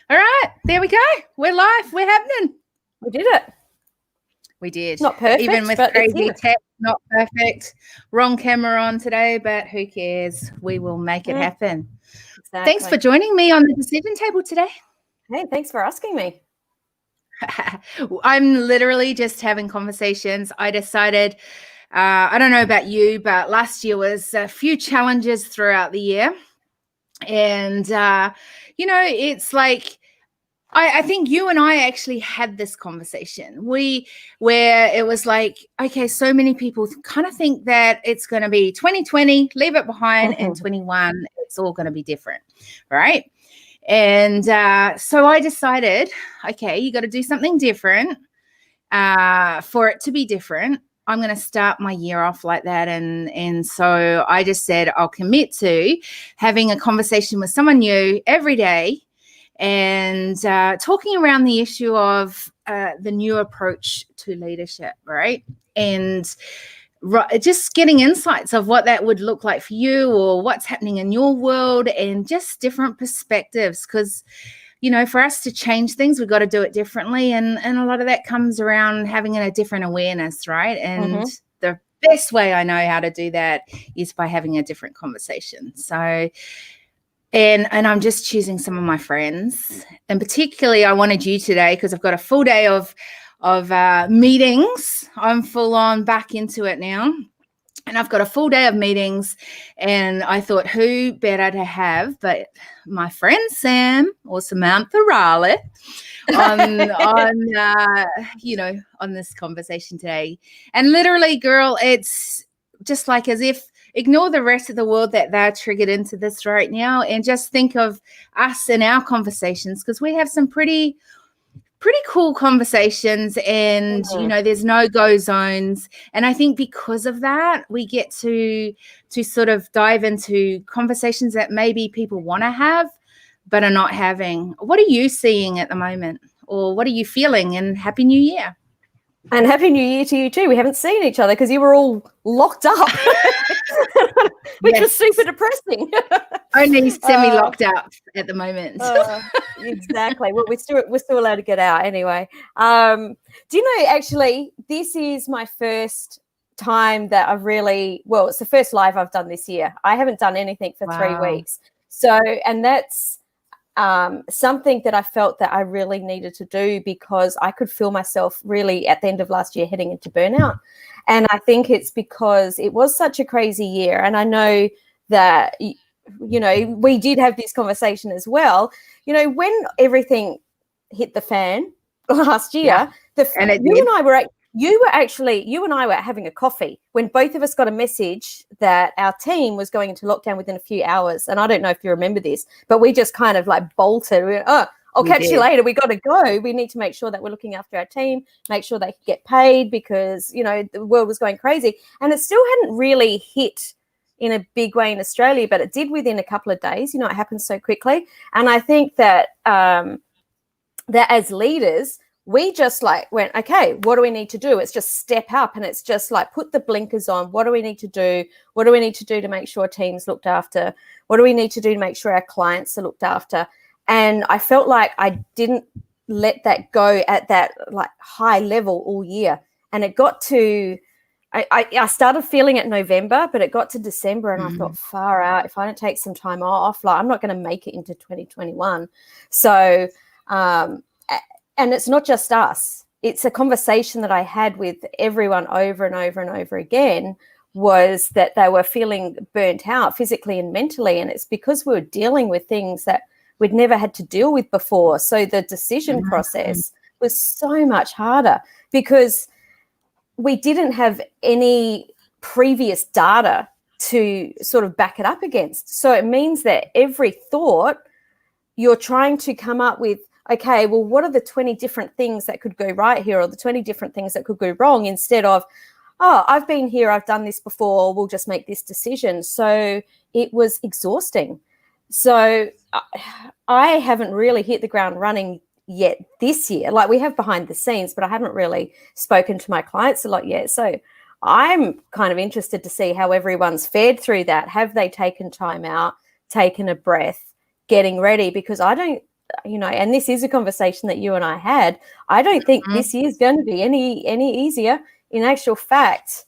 All right, there we go. We're live. We're happening. We did it. We did. Not perfect, even with but crazy tech, not perfect. Wrong camera on today, but who cares? We will make it happen. Exactly. Thanks for joining me on the decision table today. Hey, thanks for asking me. I'm literally just having conversations. I decided, I don't know about you, but last year was a few challenges throughout the year. And, it's like, I think you and I actually had this conversation. Where it was like, okay, so many people kind of think that it's going to be 2020, leave it behind, and 21, it's all going to be different, right? And so I decided, okay, you got to do something different for it to be different. I'm going to start my year off like that. And so I just said, I'll commit to having a conversation with someone new every day and talking around the issue of the new approach to leadership, right? And just getting insights of what that would look like for you or what's happening in your world and just different perspectives. Because, for us to change things, we've got to do it differently. And a lot of that comes around having a different awareness, right? And the best way I know how to do that is by having a different conversation. So, and I'm just choosing some of my friends. And particularly I wanted you today because I've got a full day of meetings. I'm full on back into it now. And I've got a full day of meetings, and I thought, who better to have but my friend Sam or Samantha Raleigh on this conversation today. And literally, girl, it's just like as if ignore the rest of the world that they're triggered into this right now, and just think of us and our conversations, because we have some pretty cool conversations, and there's no-go zones. And I think because of that, we get to sort of dive into conversations that maybe people want to have but are not having. What are you seeing at the moment, or what are you feeling? And Happy New Year. And Happy New Year to you too. We haven't seen each other because you were all locked up, which is super depressing. Only semi-locked up at the moment. Exactly. Well, we're still allowed to get out anyway. Do you know, actually, this is my first time that I've it's the first live I've done this year. I haven't done anything for 3 weeks. So, and that's something that I felt that I really needed to do because I could feel myself really at the end of last year heading into burnout. And I think it's because it was such a crazy year. And I know that, we did have this conversation as well. When everything hit the fan last year, you and I were having a coffee when both of us got a message that our team was going into lockdown within a few hours. And I don't know if you remember this, but we just kind of like bolted. I'll catch you later. We got to go. We need to make sure that we're looking after our team, make sure they could get paid because, the world was going crazy. And it still hadn't really hit in a big way in Australia, but it did within a couple of days. It happens so quickly. And I think that that as leaders, we just went, okay, what do we need to do? It's just step up, and it's just put the blinkers on. What do we need to do? What do we need to do to make sure teams looked after? What do we need to do to make sure our clients are looked after? And I felt like I didn't let that go at that high level all year. And it got to, I started feeling it in November, but it got to December and I thought, far out, if I don't take some time off, I'm not going to make it into 2021. So, and it's not just us. It's a conversation that I had with everyone over and over and over again, was that they were feeling burnt out physically and mentally. And it's because we were dealing with things that we'd never had to deal with before. So the decision process was so much harder because we didn't have any previous data to sort of back it up against. So it means that every thought you're trying to come up with, okay, well, what are the 20 different things that could go right here, or the 20 different things that could go wrong, instead of, I've been here, I've done this before, we'll just make this decision. So it was exhausting. So I haven't really hit the ground running yet this year. We have behind the scenes, but I haven't really spoken to my clients a lot yet. So I'm kind of interested to see how everyone's fared through that. Have they taken time out, taken a breath, getting ready? Because I don't and this is a conversation that you and I had, I don't think this year is going to be any easier. In actual fact,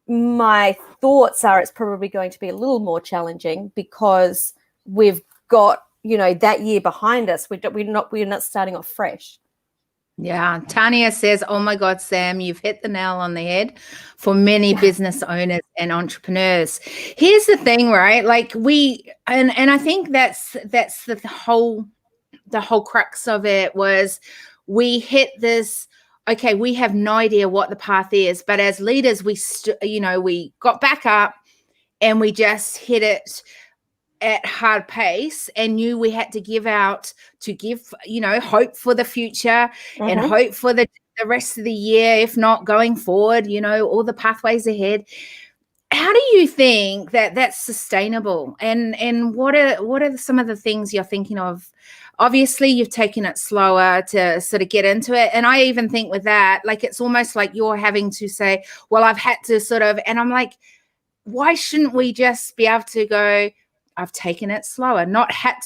my thoughts are it's probably going to be a little more challenging because we've got, that year behind us. We're not starting off fresh. Yeah. Tanya says, oh my God, Sam, you've hit the nail on the head for many business owners and entrepreneurs. Here's the thing, right? Like and I think that's the whole crux of it was we hit this, okay, we have no idea what the path is, but as leaders, we got back up and we just hit it at hard pace and knew we had to give hope for the future and hope for the rest of the year, if not going forward, all the pathways ahead. How do you think that that's sustainable? And what are some of the things you're thinking of? Obviously, you've taken it slower to sort of get into it. And I even think with that, like, it's almost like you're having to say, well, I've had to sort of, and I'm like, why shouldn't we just be able to go, I've taken it slower,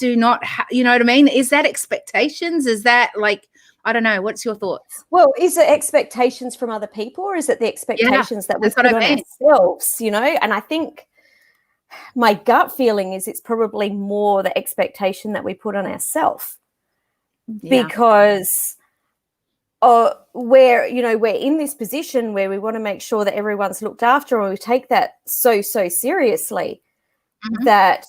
you know what I mean? Is that expectations? Is that like, I don't know. What's your thoughts? Well, is it expectations from other people or is it the expectations that we put on ourselves, And I think my gut feeling is it's probably more the expectation that we put on ourselves because we're in this position where we want to make sure that everyone's looked after and we take that so seriously that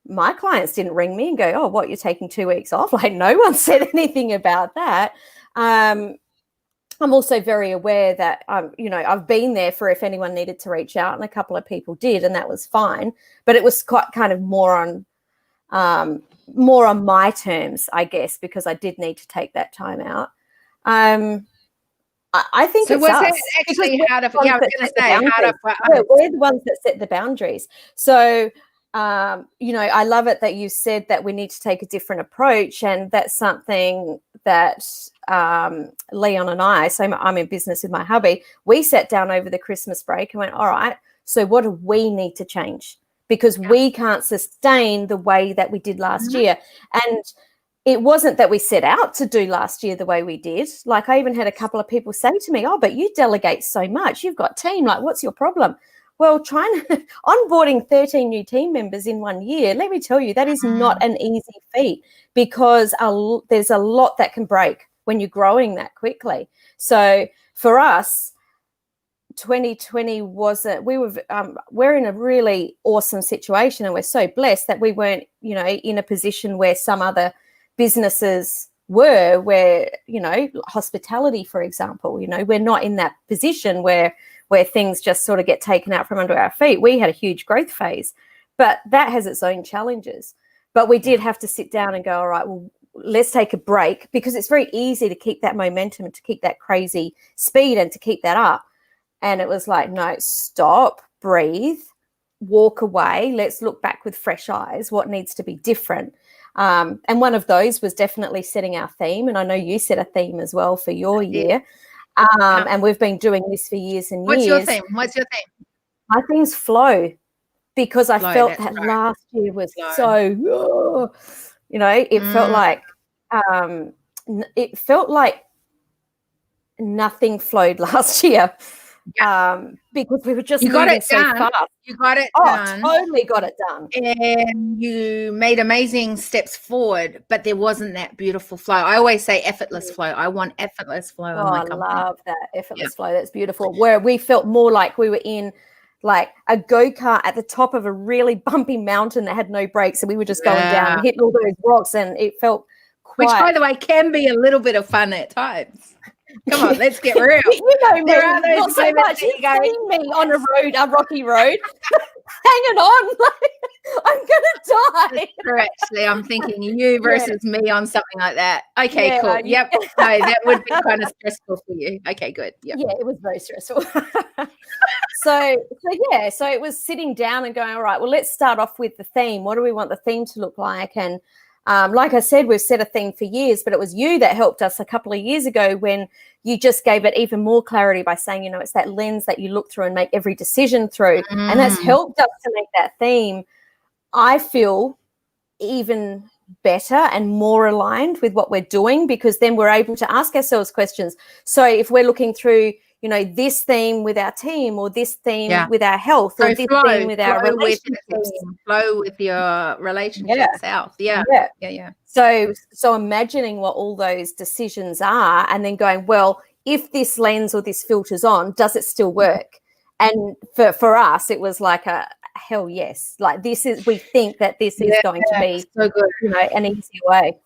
my clients didn't ring me and go, oh, what, you're taking 2 weeks off? Like, no one said anything about that. I'm also very aware that, I've been there for if anyone needed to reach out, and a couple of people did, and that was fine. But it was quite kind of more on my terms, I guess, because I did need to take that time out. I think so. It's was us. it actually how to? Yeah, I was going to say we're the ones that set the boundaries. So. I love it that you said that we need to take a different approach, and that's something that Leon and I, so I'm in business with my hubby, we sat down over the Christmas break and went, all right, so what do we need to change? Because we can't sustain the way that we did last year. And it wasn't that we set out to do last year the way we did. Like, I even had a couple of people say to me, oh, but you delegate so much, you've got team, like, what's your problem? Well, onboarding 13 new team members in 1 year, let me tell you, that is not an easy feat because there's a lot that can break when you're growing that quickly. So for us, 2020 we're in a really awesome situation, and we're so blessed that we weren't, in a position where some other businesses were, where, hospitality, for example, we're not in that position where things just sort of get taken out from under our feet. We had a huge growth phase, but that has its own challenges. But we did have to sit down and go, all right, well, let's take a break, because it's very easy to keep that momentum and to keep that crazy speed and to keep that up. And it was like, no, stop, breathe, walk away. Let's look back with fresh eyes. What needs to be different? And one of those was definitely setting our theme. And I know you set a theme as well for your year. And we've been doing this for years and years. What's your theme? My theme's flow, because I felt that last year was so, it felt like nothing flowed last year. Because we were just moving so fast. You got it done. Totally got it done. And you made amazing steps forward, but there wasn't that beautiful flow. I always say effortless flow. I want effortless flow in my company. I love that effortless flow. That's beautiful. Where we felt more like we were in like a go-kart at the top of a really bumpy mountain that had no brakes, and we were just going down and hitting all those rocks, and it felt quite... Which, by the way, can be a little bit of fun at times. Come on, let's get real. There are those not so much. You've seen me on a rocky road, hanging on, like, I'm gonna die. True, actually, I'm thinking you versus me on something like that. Okay, cool. Yep. No, that would be kind of stressful for you. Okay, good. Yep. Yeah, it was very stressful. So it was sitting down and going, all right, well, let's start off with the theme. What do we want the theme to look like? And like I said, we've set a theme for years, but it was you that helped us a couple of years ago when you just gave it even more clarity by saying, it's that lens that you look through and make every decision through. And that's helped us to make that theme, I feel, even better and more aligned with what we're doing, because then we're able to ask ourselves questions. So if we're looking through, this theme with our team, or this theme with our health, or this theme with our relationships, flow with your relationships, health. Yeah. So imagining what all those decisions are, and then going, well, if this lens or this filter's on, does it still work? And for us, it was like a hell yes. Like we think that this is going to be so good. An easy way.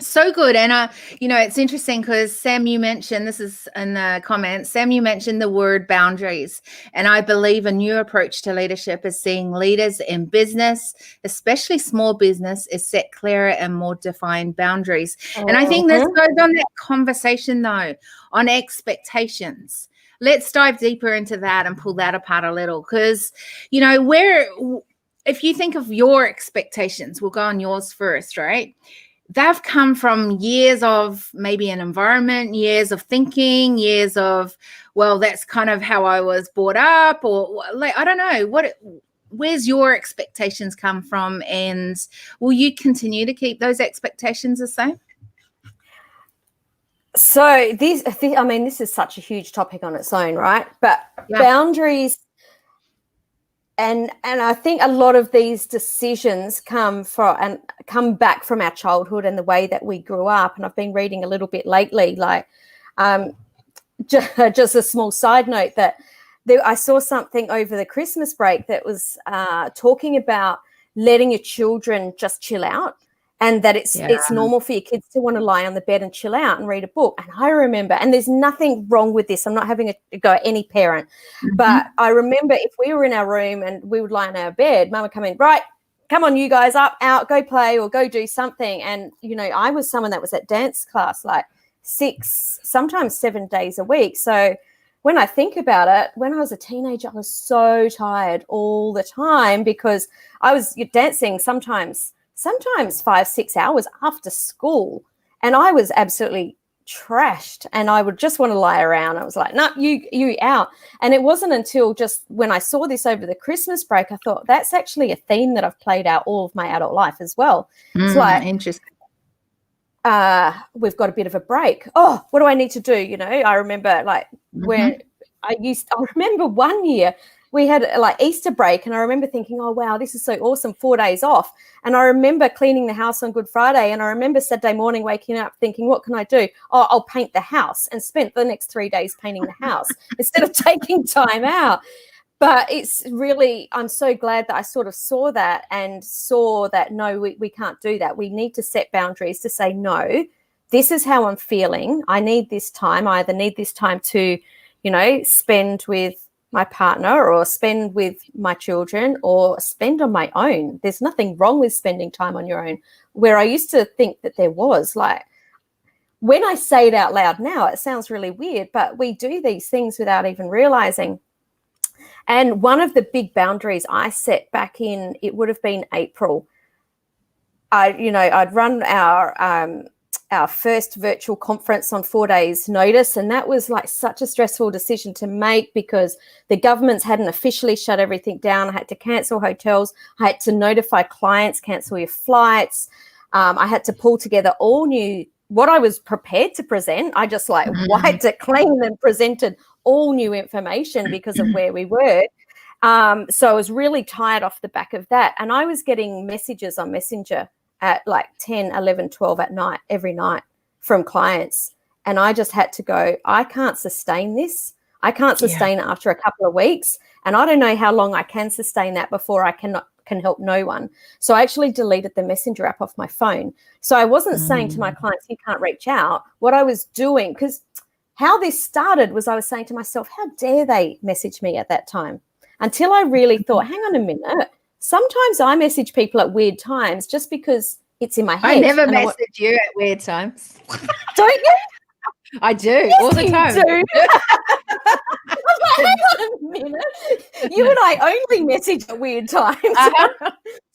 So good. And, it's interesting because Sam, you mentioned, this is in the comments, Sam, you mentioned the word boundaries. And I believe a new approach to leadership is seeing leaders in business, especially small business, is set clearer and more defined boundaries. And I think this goes on that conversation, though, on expectations. Let's dive deeper into that and pull that apart a little, because, if you think of your expectations, we'll go on yours first, right? They've come from years of maybe an environment, years of thinking, years of, well, that's kind of how I was brought up, or like, I don't know, where's your expectations come from, and will you continue to keep those expectations the same? So this is such a huge topic on its own, right? But boundaries, and I think a lot of these decisions come back from our childhood and the way that we grew up. And I've been reading a little bit lately, like just a small side note, that I saw something over the Christmas break that was talking about letting your children just chill out. And that it's normal for your kids to want to lie on the bed and chill out and read a book. And I remember, and there's nothing wrong with this, I'm not having a go at any parent, but I remember if we were in our room and we would lie on our bed, Mum would come in, right, come on, you guys, up, out, go play or go do something. And, I was someone that was at dance class like 6, sometimes 7 days a week. So when I think about it, when I was a teenager, I was so tired all the time because I was dancing sometimes 5-6 hours after school, and I was absolutely trashed, and I would just want to lie around. I was like, no, you out. And it wasn't until just when I saw this over the Christmas break, I thought that's actually a theme that I've played out all of my adult life as well. It's like, interesting. We've got a bit of a break. Oh, what do I need to do? I remember when I remember one year we had like Easter break, and I remember thinking, oh, wow, this is so awesome, 4 days off. And I remember cleaning the house on Good Friday, and I remember Saturday morning waking up thinking, what can I do? Oh, I'll paint the house, and spent the next 3 days painting the house instead of taking time out. But it's really, I'm so glad that I sort of saw that and saw that, no, we can't do that. We need to set boundaries to say, no, this is how I'm feeling. I need this time. I either need this time to, spend with my partner or spend with my children or spend on my own. There's nothing wrong with spending time on your own, where I used to think that there was. Like, when I say it out loud now, it sounds really weird, but we do these things without even realizing. And one of the big boundaries I set back in, it would have been April. I'd run our first virtual conference on 4 days notice. And that was like such a stressful decision to make because the governments hadn't officially shut everything down. I had to cancel hotels. I had to notify clients, cancel your flights. I had to pull together all new, what I was prepared to present. I just wiped it clean and presented all new information because of where we were. So I was really tired off the back of that. And I was getting messages on Messenger at like 10, 11, 12 at night, every night from clients. And I just had to go, I can't sustain this. I can't sustain it after a couple of weeks. And I don't know how long I can sustain that before I can help no one. So I actually deleted the Messenger app off my phone. So I wasn't saying to my clients, you can't reach out. What I was doing, because how this started was I was saying to myself, how dare they message me at that time? Until I really thought, hang on a minute. Sometimes I message people at weird times just because it's in my head. I never message you at weird times. Don't you? I do, all the time. Do. Hang on a minute. You and I only message at weird times. Because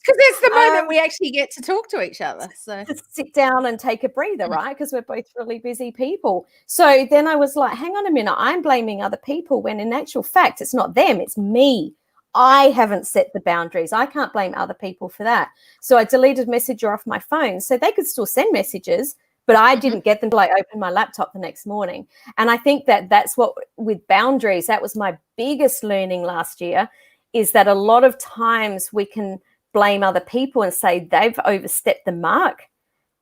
it's the moment we actually get to talk to each other. So just sit down and take a breather, right? Because we're both really busy people. So then I was like, hang on a minute, I'm blaming other people when in actual fact, it's not them, it's me. I haven't set the boundaries. I can't blame other people for that. So I deleted Messenger off my phone so they could still send messages, but I didn't get them till I opened my laptop the next morning. And I think that that's what, with boundaries, that was my biggest learning last year, is that a lot of times we can blame other people and say they've overstepped the mark.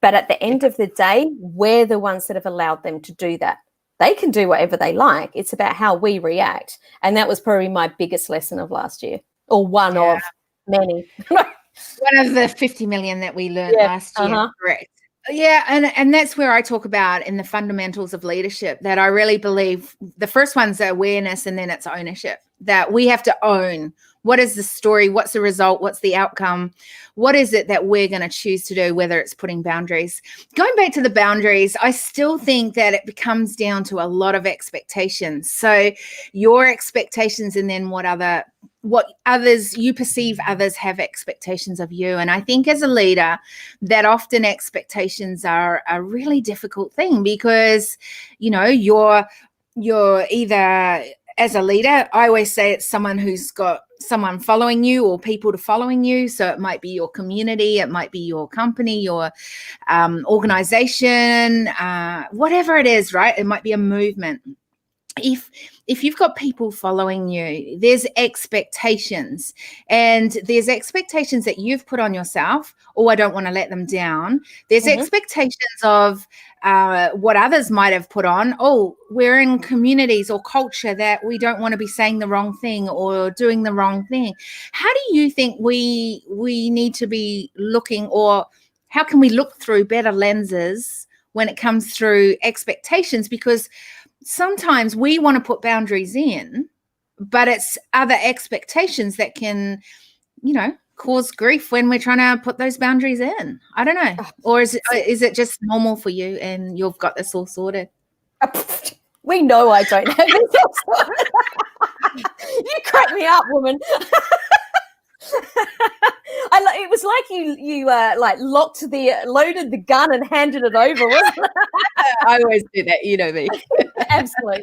But at the end of the day, we're the ones that have allowed them to do that. They can do whatever they like. It's about how we react. And that was probably my biggest lesson of last year, or one of many. One of the 50 million that we learned last year, correct. Yeah, and that's where I talk about in the fundamentals of leadership that I really believe the first one's awareness, and then it's ownership, that we have to own what is the story, what's the result, what's the outcome, what is it that we're going to choose to do, whether it's putting boundaries. Going back to the boundaries, I still think that it comes down to a lot of expectations. So your expectations, and then what others you perceive others have expectations of you. And I think as a leader, that often expectations are a really difficult thing, because you're either, as a leader, I always say it's someone who's got someone following you or people to following you. So it might be your community, it might be your company, your organization, whatever it is, right? It might be a movement. If you've got people following you, there's expectations, and there's expectations that you've put on yourself. Oh, I don't want to let them down. There's expectations of what others might have put on. Oh, we're in communities or culture that we don't want to be saying the wrong thing or doing the wrong thing. How do you think we need to be looking, or how can we look through better lenses when it comes through expectations? Because sometimes we want to put boundaries in, but it's other expectations that can, cause grief when we're trying to put those boundaries in. I don't know. Or is it just normal for you and you've got this all sorted? We know I don't have this all sorted. You crack me up, woman. It was like you loaded the gun and handed it over, wasn't it? I always do that, you know me. Absolutely.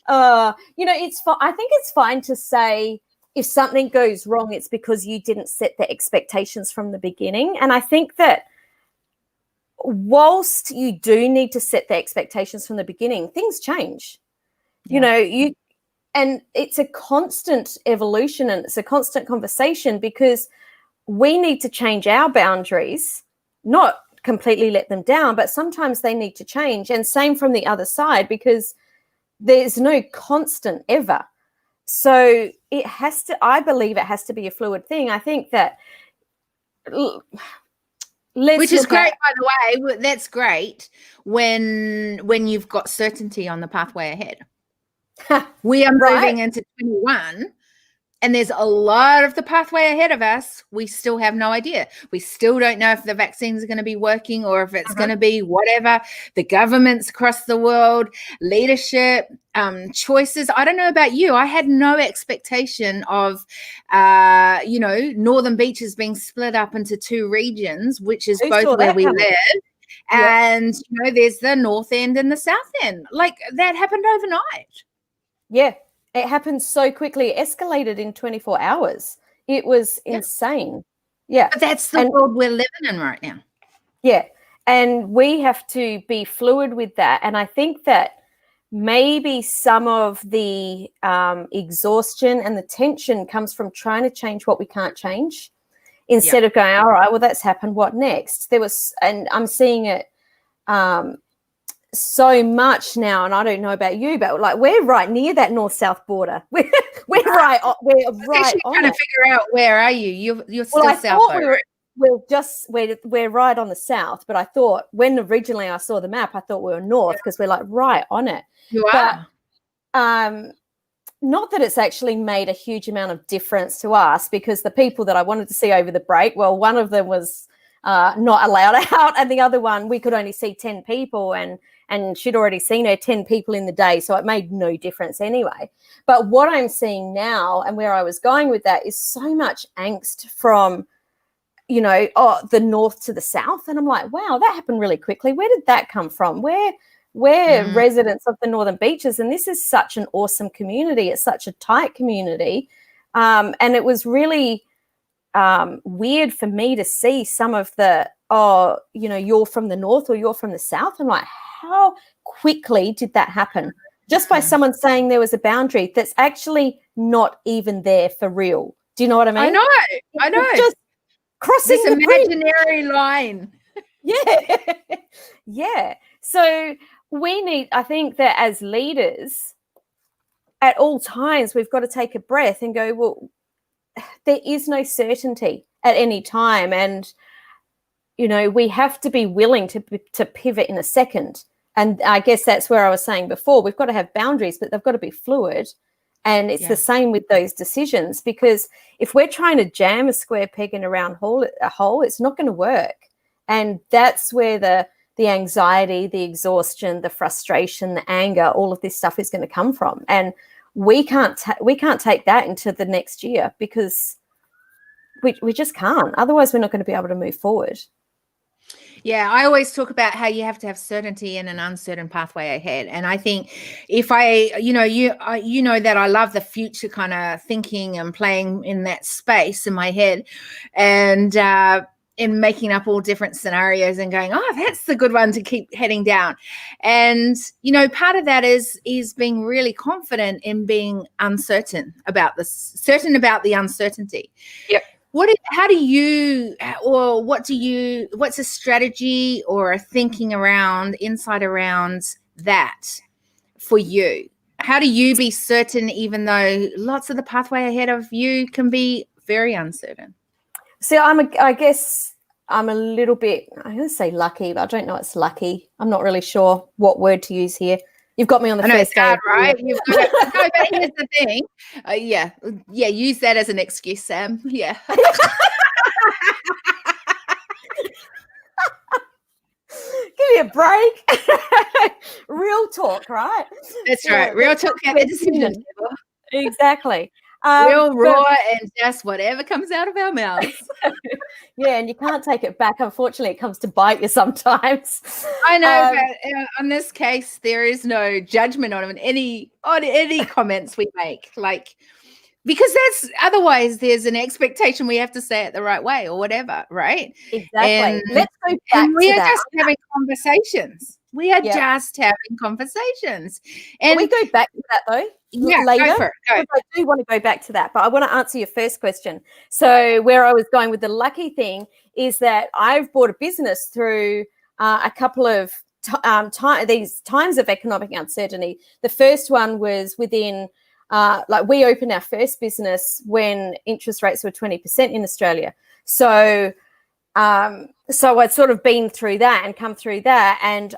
I think it's fine to say if something goes wrong, it's because you didn't set the expectations from the beginning. And I think that whilst you do need to set the expectations from the beginning, things change. Yeah. And it's a constant evolution, and it's a constant conversation, because we need to change our boundaries, not completely let them down, but sometimes they need to change. And same from the other side, because there's no constant ever. So I believe it has to be a fluid thing. I think that which is great, by the way. That's great when you've got certainty on the pathway ahead. We are moving into 21, and there's a lot of the pathway ahead of us. We still have no idea. We still don't know if the vaccines are going to be working, or if it's going to be whatever. The governments across the world, leadership, choices. I don't know about you. I had no expectation of, Northern Beaches being split up into two regions, which is both where we live. And, there's the North End and the South End. Like, that happened overnight. Yeah, it happened so quickly. It escalated in 24 hours. It was insane. Yeah. But that's the world we're living in right now. Yeah. And we have to be fluid with that. And I think that maybe some of the exhaustion and the tension comes from trying to change what we can't change, instead of going, all right, well, that's happened. What next? And I'm seeing it so much now, and I don't know about you, but like, we're right near that north-south border. We're right on trying to figure out, where are you? You're still south. We're right on the south, but I thought, when originally I saw the map, I thought we were north, because we're like right on it. You are. But not that it's actually made a huge amount of difference to us, because the people that I wanted to see over the break, well, one of them was not allowed out, and the other one, we could only see 10 people, and she'd already seen her 10 people in the day, so it made no difference anyway. But what I'm seeing now, and where I was going with that, is so much angst from, the north to the south. And I'm like, wow, that happened really quickly. Where did that come from? We're residents of the Northern Beaches, and this is such an awesome community. It's such a tight community. And it was really weird for me to see some of the, you're from the north or you're from the south. I'm like, how quickly did that happen? Just by someone saying there was a boundary that's actually not even there for real. Do you know what I mean? I know. Just crossing this the imaginary line. Yeah. Yeah. So I think that as leaders, at all times, we've got to take a breath and go, well, there is no certainty at any time. And, we have to be willing to pivot in a second. And I guess that's where I was saying before, we've got to have boundaries, but they've got to be fluid. And it's the same with those decisions, because if we're trying to jam a square peg in a round hole, it's not going to work. And that's where the anxiety, the exhaustion, the frustration, the anger, all of this stuff is going to come from. And we can't take that into the next year, because we just can't. Otherwise, we're not going to be able to move forward. Yeah, I always talk about how you have to have certainty and an uncertain pathway ahead. And I think if you know that I love the future kind of thinking and playing in that space in my head, and in making up all different scenarios and going, oh, that's the good one to keep heading down. And, part of that is being really confident in being uncertain about certain about the uncertainty. Yep. What's a strategy or a thinking insight around that for you? How do you be certain, even though lots of the pathway ahead of you can be very uncertain? So I guess I'm a little bit, I'm going to say lucky, but I don't know it's lucky. I'm not really sure what word to use here. You've got me on the first day, right? You've got no, but here's the thing. Yeah, use that as an excuse, Sam. Yeah. Give me a break. Real talk, right? That's right. Real talk. Exactly. Real raw and just whatever comes out of our mouths. Yeah, and you can't take it back. Unfortunately, it comes to bite you sometimes. I know, but in this case, there is no judgment on any comments we make, because otherwise there's an expectation we have to say it the right way or whatever, right? Exactly. And let's go back to we are that. just having conversations. We are just having conversations. And we go back to that though. Yeah, later. Go for it. Go. I do want to go back to that, but I want to answer your first question. So where I was going with the lucky thing is that I've bought a business through a couple of these times of economic uncertainty. The first one was within, we opened our first business when interest rates were 20% in Australia. So I'd sort of been through that and come through that, and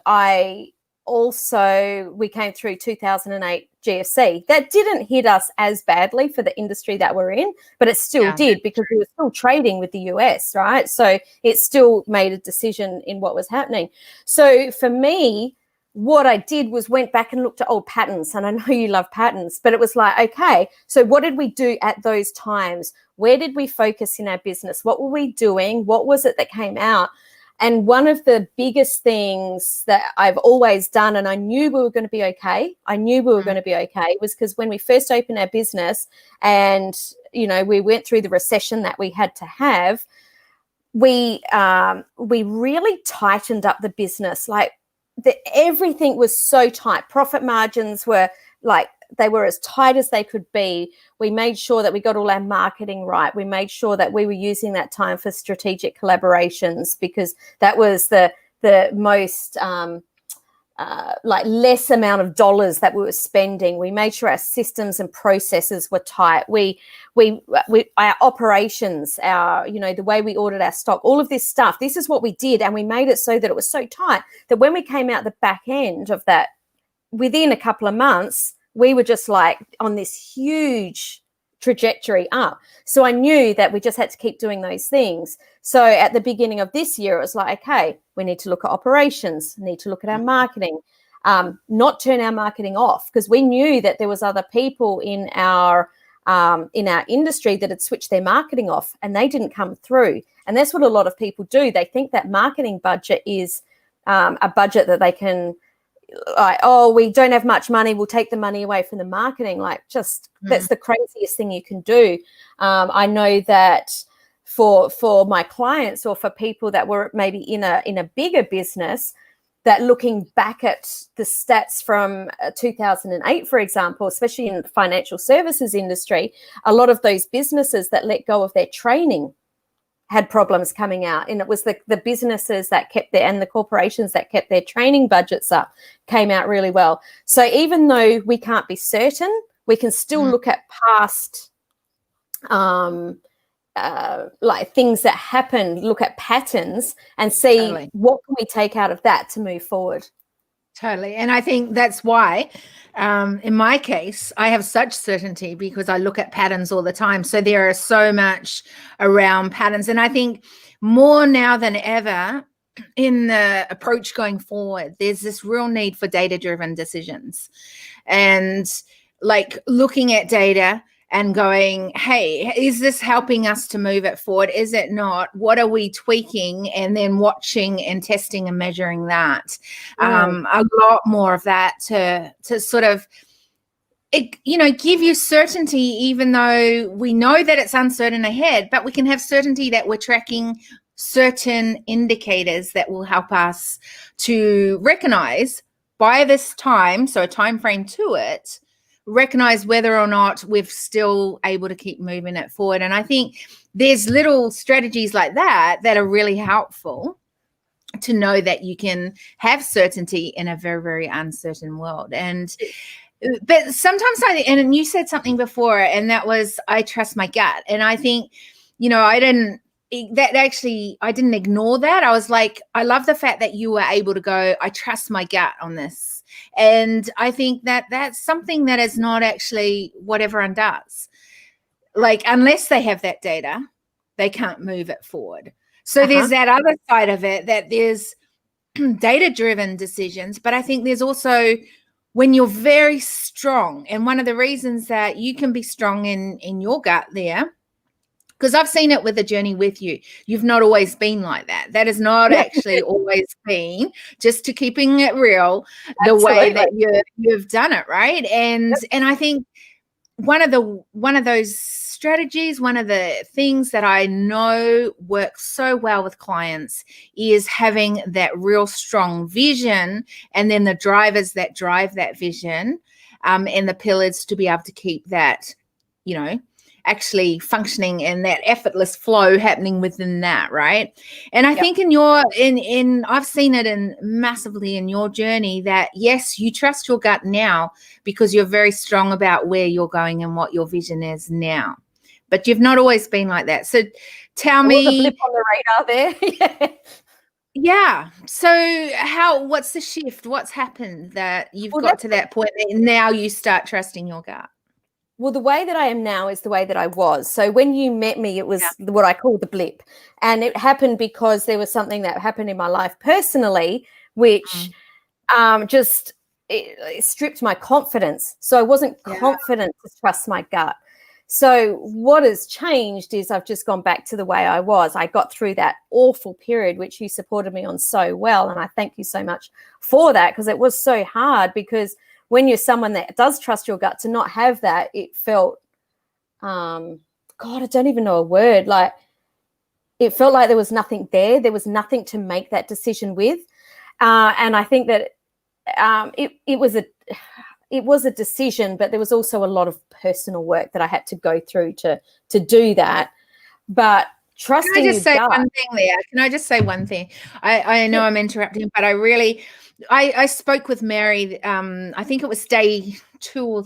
we came through 2008 GFC. That didn't hit us as badly for the industry that we're in, but it still did, because we were still trading with the US, right? So it still made a decision in what was happening. So for me, what I did was went back and looked at old patterns, and I know you love patterns, but it was like, okay, so what did we do at those times? Where did we focus in our business? What were we doing? What was it that came out? And one of the biggest things that I've always done, and I knew we were going to be okay, was because when we first opened our business and, we went through the recession that we had to have, we really tightened up the business. Everything was so tight. Profit margins were they were as tight as they could be. We made sure that we got all our marketing right. We made sure that we were using that time for strategic collaborations, because that was the most less amount of dollars that we were spending. We made sure our systems and processes were tight. Our operations, the way we ordered our stock, all of this stuff, this is what we did. And we made it so that it was so tight that when we came out the back end of that, within a couple of months, we were just on this huge trajectory up. So I knew that we just had to keep doing those things. So at the beginning of this year, it was okay, we need to look at operations, need to look at our marketing, not turn our marketing off, because we knew that there was other people in our industry that had switched their marketing off and they didn't come through. And that's what a lot of people do. They think that marketing budget is a budget that they can like, oh, we don't have much money, we'll take the money away from the marketing. Like, just that's the craziest thing you can do. I know that for my clients or for people that were maybe in a bigger business, that looking back at the stats from 2008, for example, especially in the financial services industry, a lot of those businesses that let go of their training had problems coming out. And it was the businesses that kept their, and the corporations that kept their training budgets up, came out really well. So even though we can't be certain, we can still look at past like things that happen, look at patterns and see what can we take out of that to move forward. Totally. And I think that's why, in my case, I have such certainty because I look at patterns all the time. So there are so much around patterns. And I think more now than ever in the approach going forward, there's this real need for data-driven decisions and like looking at data and going, hey, is this helping us to move it forward? Is it not? What are we tweaking? And then watching and testing and measuring that. A lot more of that to sort of, give you certainty, even though we know that it's uncertain ahead, but we can have certainty that we're tracking certain indicators that will help us to recognize by this time, so a time frame to it, recognize whether or not we're still able to keep moving it forward. And I think there's little strategies like that that are really helpful to know that you can have certainty in a very, very uncertain world. But sometimes and you said something before, and that was, I trust my gut. And I think, I didn't ignore that. I was like, I love the fact that you were able to go, I trust my gut on this. And I think that that's something that is not actually what everyone does. Like, unless they have that data, they can't move it forward. So there's that other side of it, that there's data-driven decisions. But I think there's also when you're very strong, and one of the reasons that you can be strong in your gut there, because I've seen it with the journey with you. You've not always been like that. That has not actually always been, just to keeping it real, the way that you've done it, right? And I think one of those strategies, one of the things that I know works so well with clients is having that real strong vision, and then the drivers that drive that vision, and the pillars to be able to keep that, actually functioning and that effortless flow happening within that, right? And I think I've seen it massively in your journey that, yes, you trust your gut now because you're very strong about where you're going and what your vision is now. But you've not always been like that. So tell me. A blip on the radar there. Yeah. So what's the shift? What's happened that you've got to that point that now you start trusting your gut? Well, the way that I am now is the way that I was. So when you met me, it was what I call the blip. And it happened because there was something that happened in my life personally, which it stripped my confidence. So I wasn't confident to trust my gut. So what has changed is I've just gone back to the way I was. I got through that awful period, which you supported me on so well. And I thank you so much for that, because it was so hard, because when you're someone that does trust your gut, to not have that, it felt, God, I don't even know a word. Like, it felt like there was nothing there. There was nothing to make that decision with. And I think that it was a decision, but there was also a lot of personal work that I had to go through to do that. But trusting. Can I just say one thing there? Can I just say one thing? I know I'm interrupting, but I spoke with Mary, I think it was day 3.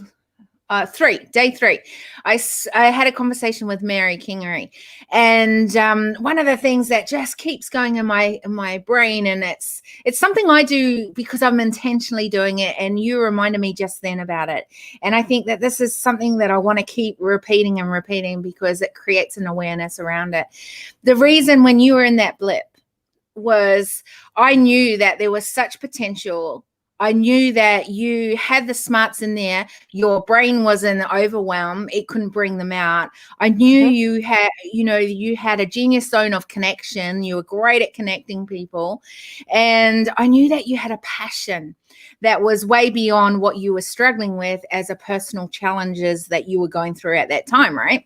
I had a conversation with Mary Kingery, and one of the things that just keeps going in my brain, and it's something I do because I'm intentionally doing it, and you reminded me just then about it. And I think that this is something that I want to keep repeating and repeating, because it creates an awareness around it. The reason when you were in that blip was I knew that there was such potential I knew that you had the smarts in there. Your brain was in overwhelm. It couldn't bring them out. I knew you had, you had a genius zone of connection. You were great at connecting people. And I knew that you had a passion that was way beyond what you were struggling with as a personal challenges that you were going through at that time, right?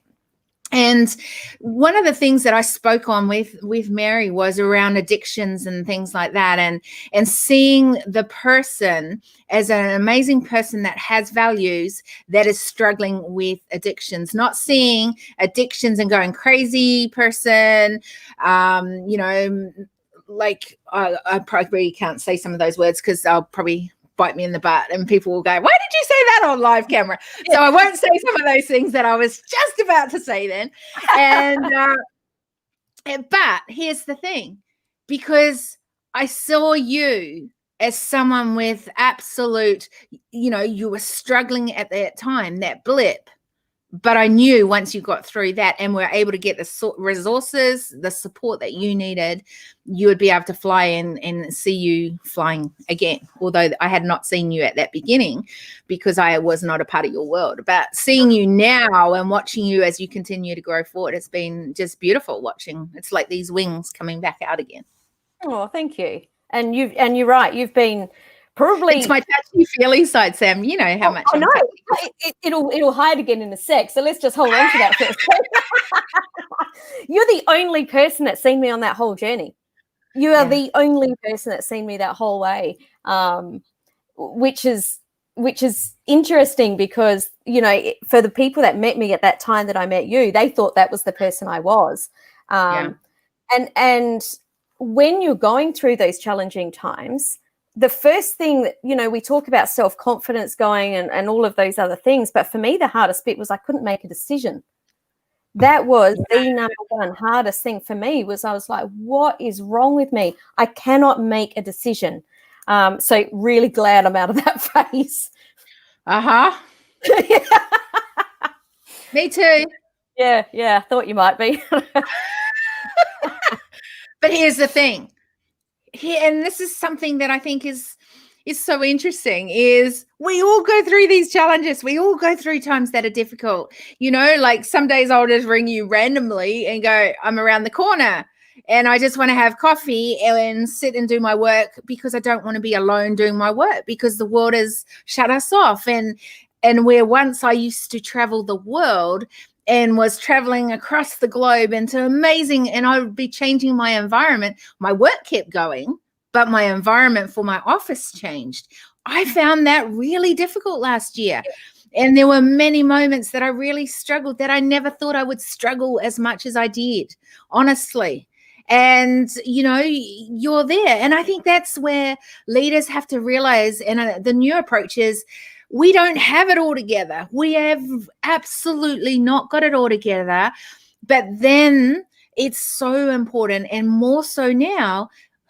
And one of the things that I spoke on with Mary was around addictions and things like that, and seeing the person as an amazing person that has values that is struggling with addictions, not seeing addictions and going crazy person, like I probably can't say some of those words because I'll probably bite me in the butt and people will go, why did you say that on live camera? So I won't say some of those things that I was just about to say then. But here's the thing, because I saw you as someone with absolute, you were struggling at that time, that blip. But I knew once you got through that and were able to get the resources, the support that you needed, you would be able to fly in and see you flying again. Although I had not seen you at that beginning because I was not a part of your world. But seeing you now and watching you as you continue to grow forward, it's been just beautiful watching. It's like these wings coming back out again. Oh, thank you. And you're right. You've been probably, it's my touchy feely side, Sam. You know how much. I know it'll hide again in a sec. So let's just hold on to that first. You're the only person that's seen me on that whole journey. You are the only person that's seen me that whole way, which is interesting because for the people that met me at that time that I met you, they thought that was the person I was. And when you're going through those challenging times, the first thing that, we talk about self-confidence going and all of those other things. But for me, the hardest bit was I couldn't make a decision. That was the number one hardest thing for me was I was like, what is wrong with me? I cannot make a decision. So really glad I'm out of that phase. Me too. Yeah. Thought you might be. But here's the thing. And this is something that I think is so interesting, is we all go through these challenges. We all go through times that are difficult. Like some days I'll just ring you randomly and go, I'm around the corner and I just want to have coffee and sit and do my work because I don't want to be alone doing my work because the world has shut us off. And where once I used to travel the world and was traveling across the globe into amazing, and I would be changing my environment. My work kept going, but my environment for my office changed. I found that really difficult last year. And there were many moments that I really struggled that I never thought I would struggle as much as I did, honestly. And, you're there. And I think that's where leaders have to realize, and the new approach is, we don't have it all together. We have absolutely not got it all together. But then it's so important, and more so now,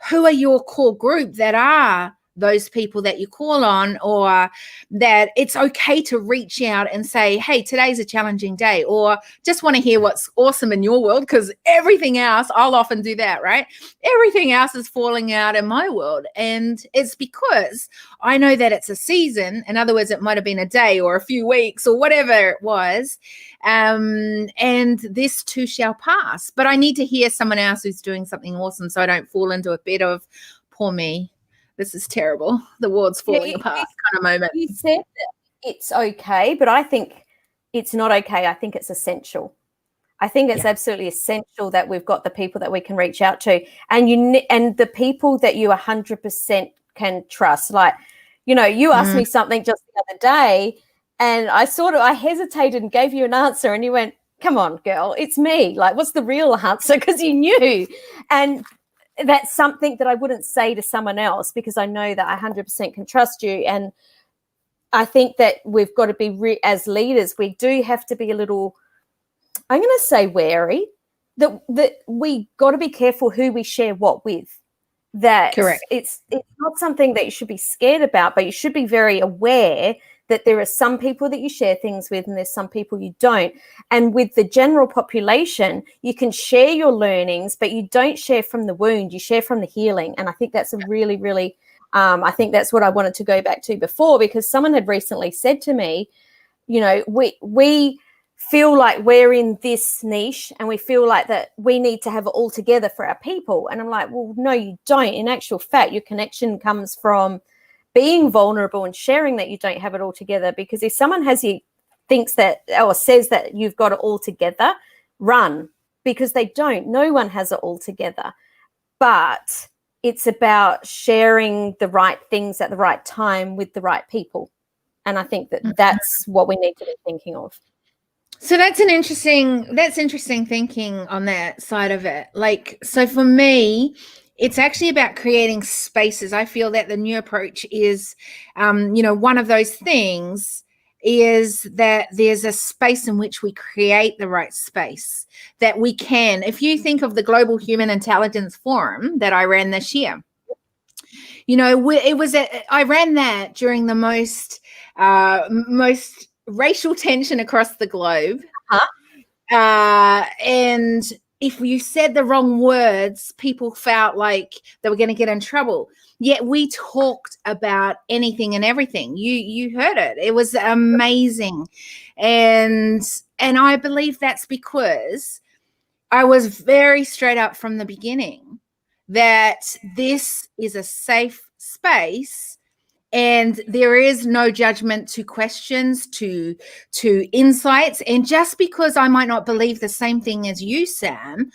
who are your core group that are those people that you call on, or that it's okay to reach out and say, hey, today's a challenging day, or just want to hear what's awesome in your world, because everything else, I'll often do that, right? Everything else is falling out in my world. And it's because I know that it's a season. In other words, it might have been a day or a few weeks or whatever it was. And this too shall pass. But I need to hear someone else who's doing something awesome so I don't fall into a bit of poor me. This is terrible. The world's falling apart kind of moment. You said that it's okay, but I think it's not okay. I think it's essential. I think it's absolutely essential that we've got the people that we can reach out to, and the people that you 100% can trust. Like, you asked me something just the other day, and I hesitated and gave you an answer, and you went, "Come on, girl, it's me. Like, what's the real answer?" Because you knew, and that's something that I wouldn't say to someone else because I know that I 100% can trust you. And I think that we've got to be, as leaders, we do have to be a little, I'm going to say wary, that we got to be careful who we share what with. That correct. It's not something that you should be scared about, but you should be very aware that there are some people that you share things with and there's some people you don't. And with the general population, you can share your learnings, but you don't share from the wound, you share from the healing. And I think that's a really, really, I think that's what I wanted to go back to before, because someone had recently said to me, you know, we feel like we're in this niche and we feel like that we need to have it all together for our people. And I'm like, well, no, you don't. In actual fact, your connection comes from being vulnerable and sharing that you don't have it all together. Because if someone thinks that or says that you've got it all together, run, because they don't. No one has it all together. But it's about sharing the right things at the right time with the right people. And I think that that's what we need to be thinking of. So that's interesting thinking on that side of it. Like, so for me, it's actually about creating spaces. I feel that the new approach is, one of those things is that there's a space in which we create the right space that we can. If you think of the Global Human Intelligence Forum that I ran this year, I ran that during the most racial tension across the globe. And if you said the wrong words, people felt like they were going to get in trouble. Yet we talked about anything and everything. You heard it. It was amazing. And I believe that's because I was very straight up from the beginning that this is a safe space. And there is no judgment to questions, to insights. And just because I might not believe the same thing as you, Sam,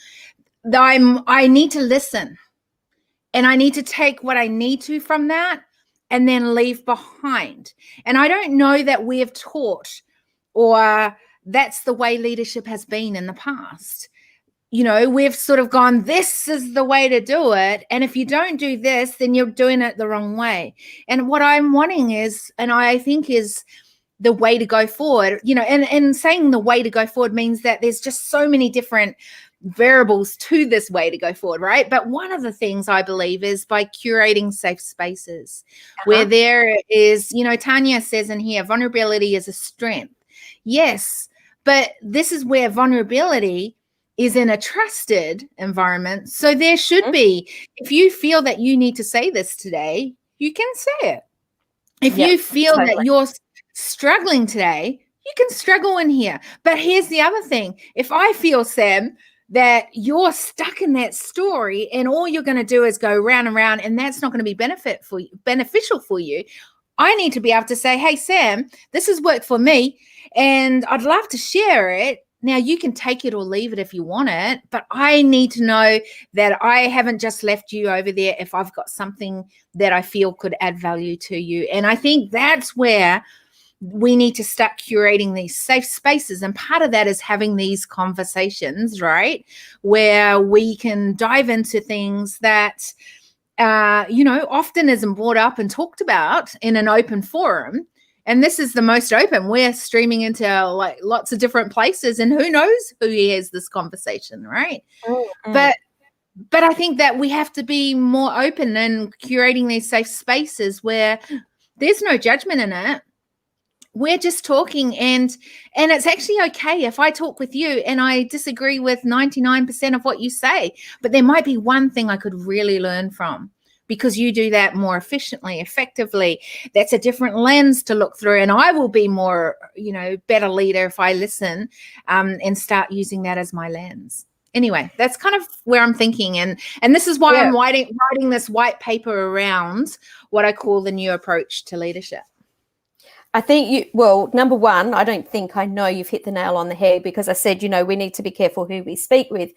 I need to listen. And I need to take what I need to from that and then leave behind. And I don't know that we have taught, or that's the way leadership has been in the past. We've sort of gone, this is the way to do it. And if you don't do this, then you're doing it the wrong way. And what I'm wanting is, and I think is the way to go forward, and saying the way to go forward means that there's just so many different variables to this way to go forward, right? But one of the things I believe is by curating safe spaces where there is, Tanya says in here, vulnerability is a strength. Yes, but this is where vulnerability is in a trusted environment. So there should be, if you feel that you need to say this today, you can say it. If you feel that you're struggling today, you can struggle in here. But here's the other thing. If I feel, Sam, that you're stuck in that story and all you're going to do is go round and round, and that's not going to be beneficial for you, I need to be able to say, hey, Sam, this has worked for me and I'd love to share it. Now, you can take it or leave it if you want it, but I need to know that I haven't just left you over there if I've got something that I feel could add value to you. And I think that's where we need to start curating these safe spaces. And part of that is having these conversations, right, where we can dive into things that, often isn't brought up and talked about in an open forum. And this is the most open. We're streaming into like lots of different places, and who knows who hears this conversation, right? Mm-hmm. But I think that we have to be more open and curating these safe spaces where there's no judgment in it. We're just talking, and it's actually okay if I talk with you and I disagree with 99% of what you say, but there might be one thing I could really learn from, because you do that more efficiently, effectively. That's a different lens to look through. And I will be more, better leader if I listen and start using that as my lens. Anyway, that's kind of where I'm thinking. And this is why I'm writing this white paper around what I call the new approach to leadership. I think number one, I know you've hit the nail on the head, because I said, we need to be careful who we speak with.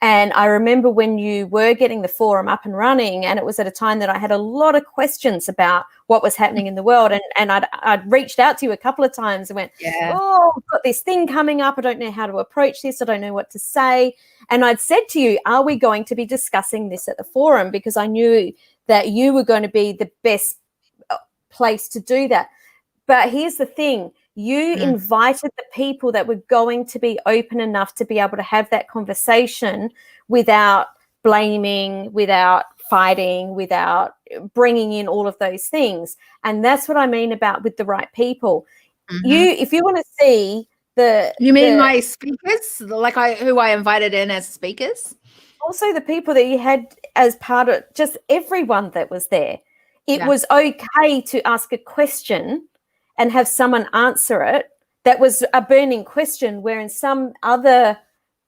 And I remember when you were getting the forum up and running, and it was at a time that I had a lot of questions about what was happening in the world. And I'd reached out to you a couple of times and went, oh, I've got this thing coming up. I don't know how to approach this. I don't know what to say. And I'd said to you, are we going to be discussing this at the forum? Because I knew that you were going to be the best place to do that. But here's the thing. You invited the people that were going to be open enough to be able to have that conversation without blaming, without fighting, without bringing in all of those things. And that's what I mean about with the right people. If you want to see you mean my speakers, like who I invited in as speakers? Also the people that you had as part of, just everyone that was there. It was okay to ask a question and have someone answer it. That was a burning question, where in some other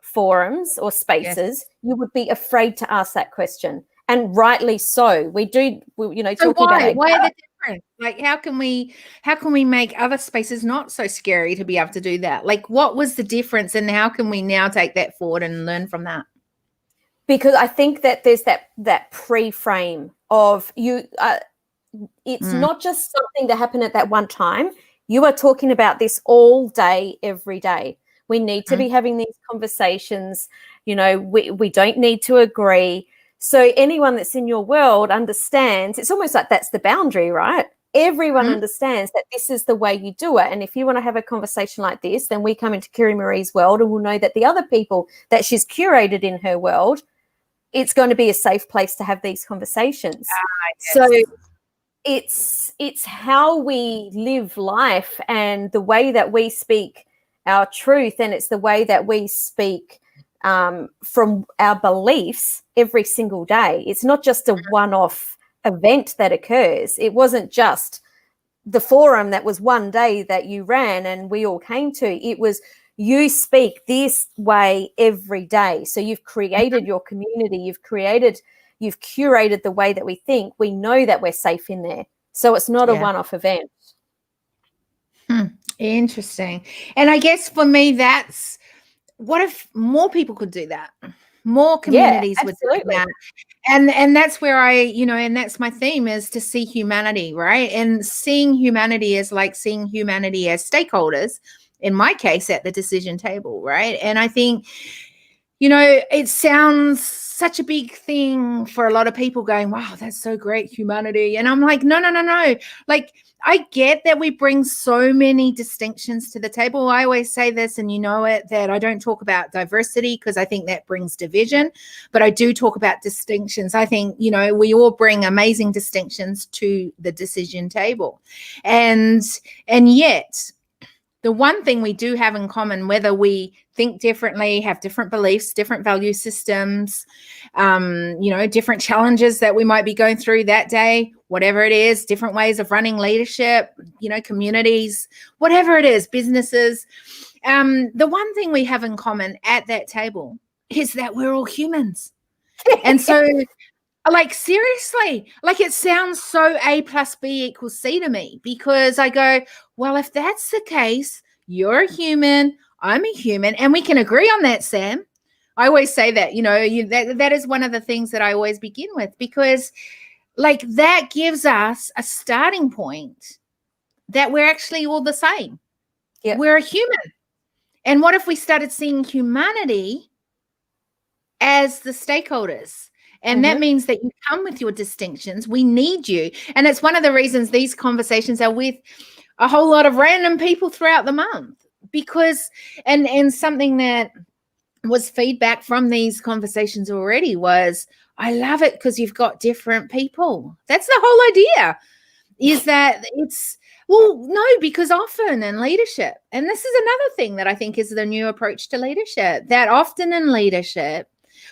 forums or spaces, you would be afraid to ask that question. And rightly so. We, so why are they different? Like, how can we make other spaces not so scary to be able to do that? Like, what was the difference, and how can we now take that forward and learn from that? Because I think that there's that pre-frame of you. It's not just something that happened at that one time. You are talking about this all day, every day. We need to be having these conversations. We don't need to agree. So anyone that's in your world understands. It's almost like that's the boundary, right? Everyone understands that this is the way you do it. And if you want to have a conversation like this, then we come into Kiri Marie's world and we'll know that the other people that she's curated in her world, it's going to be a safe place to have these conversations. Yes. So it's how we live life and the way that we speak our truth, and it's the way that we speak from our beliefs every single day. It's not just a one-off event that occurs. It wasn't just the forum that was one day that you ran and we all came to. It was you speak this way every day. So you've created your community. You've curated the way that we think. We know that we're safe in there. So it's not a one-off event. Interesting. And I guess for me, that's what if more people could do that? More communities would do that. And that's where and that's my theme, is to see humanity, right? And seeing humanity is like seeing humanity as stakeholders, in my case, at the decision table, right? And I think, it sounds such a big thing for a lot of people, going, wow, that's so great, humanity. And I'm like, no. Like, I get that we bring so many distinctions to the table. I always say this, and that I don't talk about diversity because I think that brings division, but I do talk about distinctions. I think, we all bring amazing distinctions to the decision table. And yet, the one thing we do have in common, whether we think differently, have different beliefs, different value systems, different challenges that we might be going through that day, whatever it is, different ways of running leadership, communities, whatever it is, businesses. The one thing we have in common at that table is that we're all humans. And so, like, seriously, like, it sounds so A plus B equals C to me, because I go, well, if that's the case, you're a human, I'm a human, and we can agree on that, Sam. I always say that, that is one of the things that I always begin with, because like, that gives us a starting point that we're actually all the same. Yeah. We're a human. And what if we started seeing humanity as the stakeholders? And that means that you come with your distinctions. We need you. And it's one of the reasons these conversations are with a whole lot of random people throughout the month, because, and something that was feedback from these conversations already was, I love it because you've got different people. That's the whole idea, is that no, because often in leadership, and this is another thing that I think is the new approach to leadership, that often in leadership,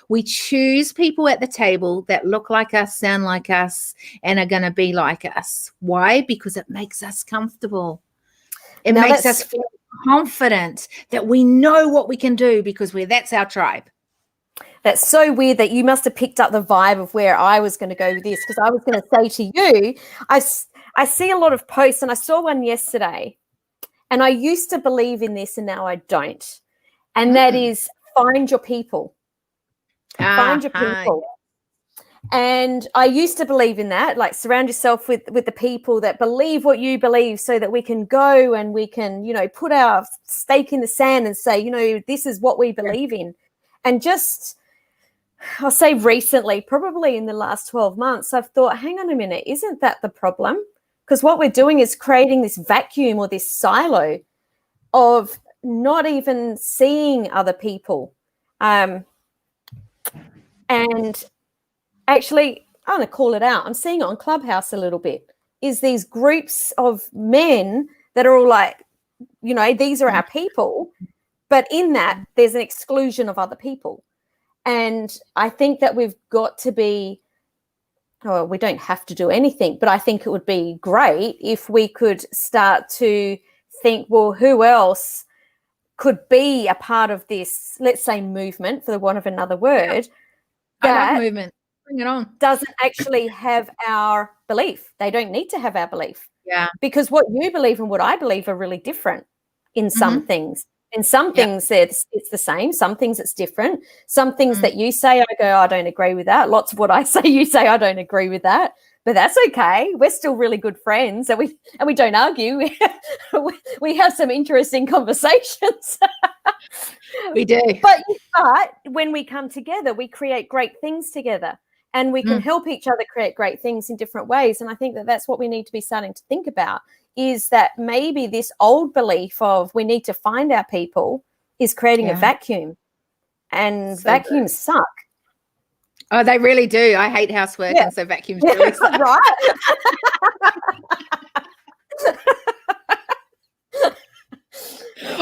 we choose people at the table that look like us, sound like us, and are going to be like us. Why? Because it makes us comfortable. It makes us feel confident that we know what we can do, because that's our tribe. That's so weird that you must have picked up the vibe of where I was going to go with this, because I was going to say to you, I see a lot of posts, and I saw one yesterday, and I used to believe in this and now I don't. And that is, find your people. Find your people. And I used to believe in that, like, surround yourself with the people that believe what you believe, so that we can go and we can, put our stake in the sand and say, this is what we believe in. And just, I'll say recently, probably in the last 12 months, I've thought, hang on a minute, isn't that the problem? Because what we're doing is creating this vacuum or this silo of not even seeing other people. And actually, I'm going to call it out. I'm seeing it on Clubhouse a little bit, is these groups of men that are all like, you know, these are our people, but in that there's an exclusion of other people. And I think that we've got to be, we don't have to do anything, but I think it would be great if we could start to think, well, who else could be a part of this, let's say, movement, for the want of another word. I love movement. Bring it on. Doesn't actually have our belief. They don't need to have our belief. Yeah. Because what you believe and what I believe are really different in some things. In some things, it's the same. Some things it's different. Some things that you say, I go, I don't agree with that. Lots of what I say, you say, I don't agree with that. But that's okay. We're still really good friends, and we don't argue. We have some interesting conversations. We do. But when we come together, we create great things together, and we can help each other create great things in different ways. And I think that that's what we need to be starting to think about, is that maybe this old belief of we need to find our people is creating a vacuum, and vacuums suck. Oh, they really do. I hate housework, and so vacuums really suck. Right?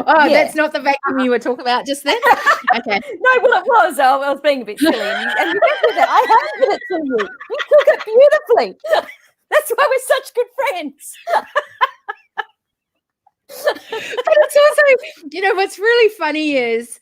That's not the vacuum you were talking about just then? Okay. No, well, it was. I was being a bit silly. And you did that. I handed it to you. You took it beautifully. That's why we're such good friends. But it's also, you know, what's really funny is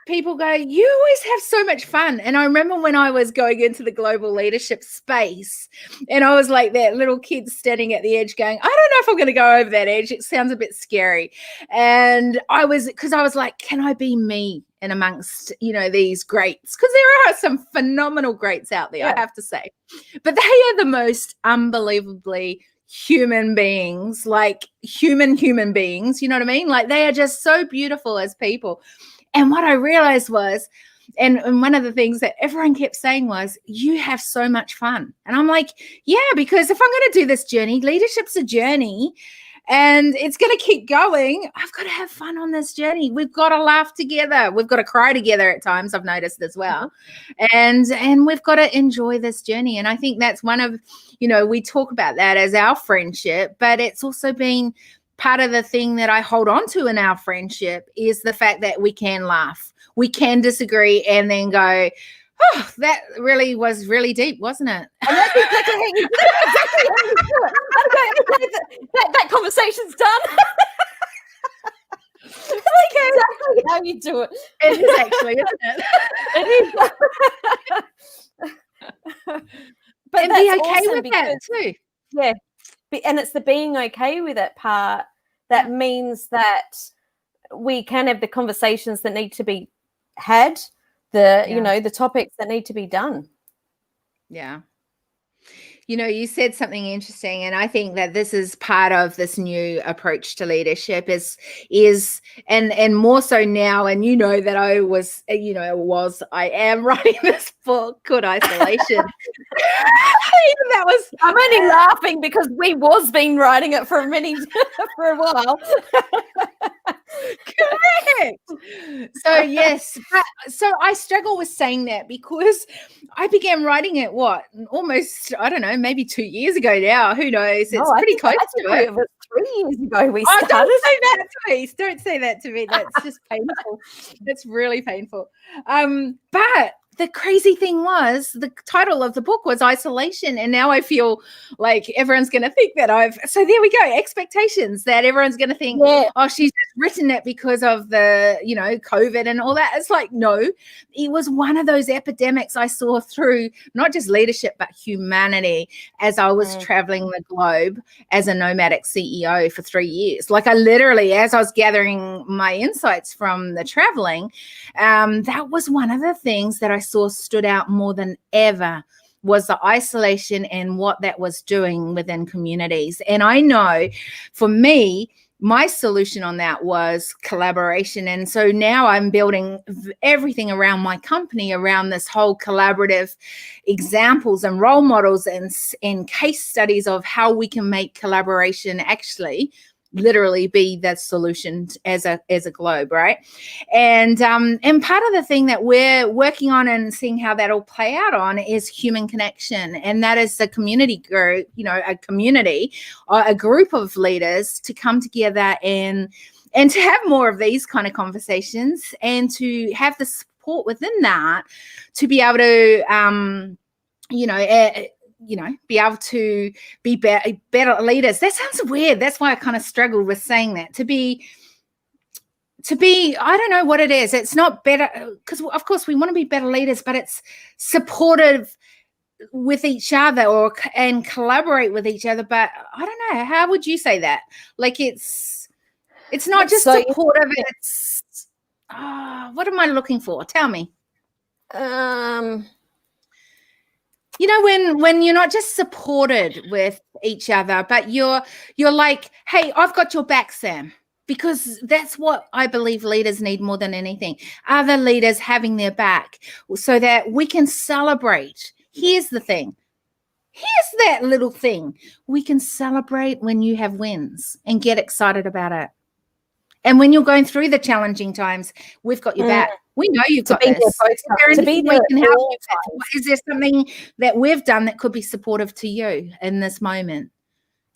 people go, you always have so much fun. And I remember when I was going into the global leadership space, and I was like that little kid standing at the edge going, I don't know if I'm going to go over that edge. It sounds a bit scary. And I was like, can I be me and amongst, you know, these greats? Because there are some phenomenal greats out there, I have to say. But they are the most unbelievably human beings, like human beings, you know what I mean? Like they are just so beautiful as people. And what I realized was, and one of the things that everyone kept saying was, you have so much fun. And I'm like, yeah, because if I'm going to do this journey, leadership's a journey and it's going to keep going. I've got to have fun on this journey. We've got to laugh together. We've got to cry together at times, I've noticed as well. And we've got to enjoy this journey. And I think that's one of, you know, we talk about that as our friendship, but it's also been part of the thing that I hold on to in our friendship is the fact that we can laugh. We can disagree and then go, oh, that really was really deep, wasn't it? And that's exactly how you do it. That conversation's done. That's exactly how you do it. It is actually, isn't it? It is. But and be okay with that too. Yeah. And it's the being okay with it part that means that we can have the conversations that need to be had, you know, the topics that need to be done. Yeah. You know, you said something interesting, and I think that this is part of this new approach to leadership is and more so now. And you know that I am writing this book called Isolation. I'm only laughing because we was been writing it for a while. Correct. So yes, so I struggle with saying that because I began writing it almost, I don't know, maybe 2 years ago now. Who knows? It's pretty close to it. It was 3 years ago we started. Don't say that to me. Don't say that to me. That's just painful. That's really painful. But the crazy thing was the title of the book was Isolation. And now I feel like everyone's going to think that so there we go. Expectations that everyone's going to think, oh, she's just written it because of the, you know, COVID and all that. It's like, no, it was one of those epidemics I saw through not just leadership, but humanity as I was traveling the globe as a nomadic CEO for 3 years. Like I literally, as I was gathering my insights from the traveling, that was one of the things that I saw stood out more than ever was the isolation and what that was doing within communities. And I know for me, my solution on that was collaboration. And so now I'm building everything around my company around this whole collaborative examples and role models and case studies of how we can make collaboration actually literally be the solution as a globe, right? And part of the thing that we're working on and seeing how that'll play out on is human connection, and that is a community group, a community, or a group of leaders to come together and to have more of these kind of conversations, and to have the support within that to be able to be able to be better leaders. That sounds weird. That's why I kind of struggled with saying that. To be, I don't know what it is. It's not better, because of course we want to be better leaders, but it's supportive with each other and collaborate with each other. But I don't know. How would you say that? Like it's not just supportive. It's what am I looking for? Tell me. When you're not just supported with each other, but you're like, hey, I've got your back, Sam, because that's what I believe leaders need more than anything. Other leaders having their back so that we can celebrate. Here's the thing. Here's that little thing. We can celebrate when you have wins and get excited about it. And when you're going through the challenging times, we've got your back. We know you've got this. Is there something that we've done that could be supportive to you in this moment?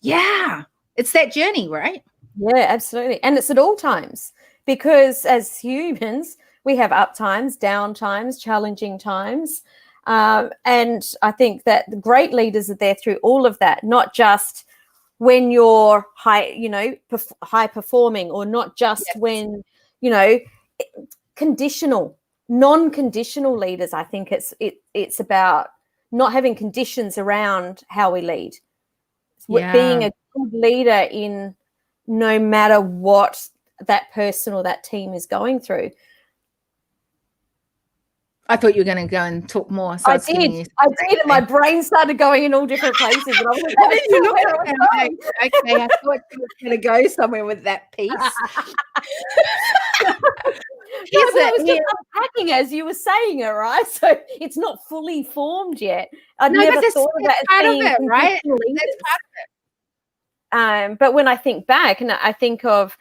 Yeah, it's that journey, right? Yeah, absolutely. And it's at all times, because as humans, we have up times, down times, challenging times. And I think that the great leaders are there through all of that, not just when you're high performing, or not just when, non-conditional leaders. I think it's about not having conditions around how we lead. Being a good leader in no matter what that person or that team is going through. I thought you were going to go and talk more. So I did. And my brain started going in all different places. And I was like, okay, I thought you were going to go somewhere with that piece. I was just unpacking as you were saying it, right? So it's not fully formed yet. I never thought of that as being right? That's part of it. But when I think back, and I think of,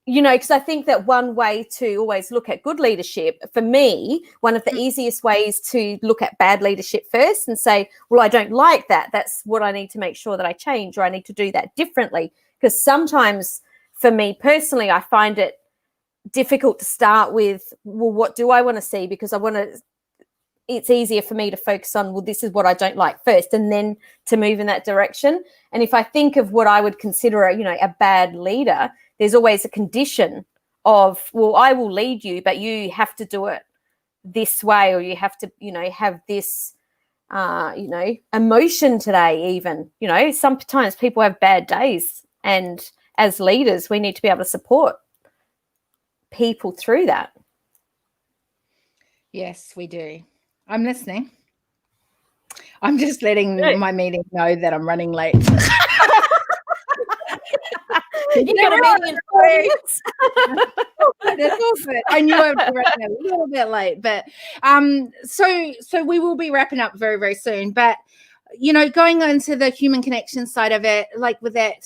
because I think that one way to always look at good leadership, for me, one of the easiest ways to look at bad leadership first and say, well, I don't like that. That's what I need to make sure that I change, or I need to do that differently. Because sometimes for me personally, I find it difficult to start with, well, what do I want to see? Because it's easier for me to focus on, well, this is what I don't like first, and then to move in that direction. And if I think of what I would consider a bad leader, there's always a condition of, well, I will lead you, but you have to do it this way, or you have to, have this, emotion today even. Sometimes people have bad days, and as leaders, we need to be able to support people through that. Yes, we do. I'm listening. I'm just letting my meeting know that I'm running late. You got a meeting in 4 minutes. That's all good. I knew I would be running a little bit late, but so we will be wrapping up very, very soon. But going into the human connection side of it, like with that,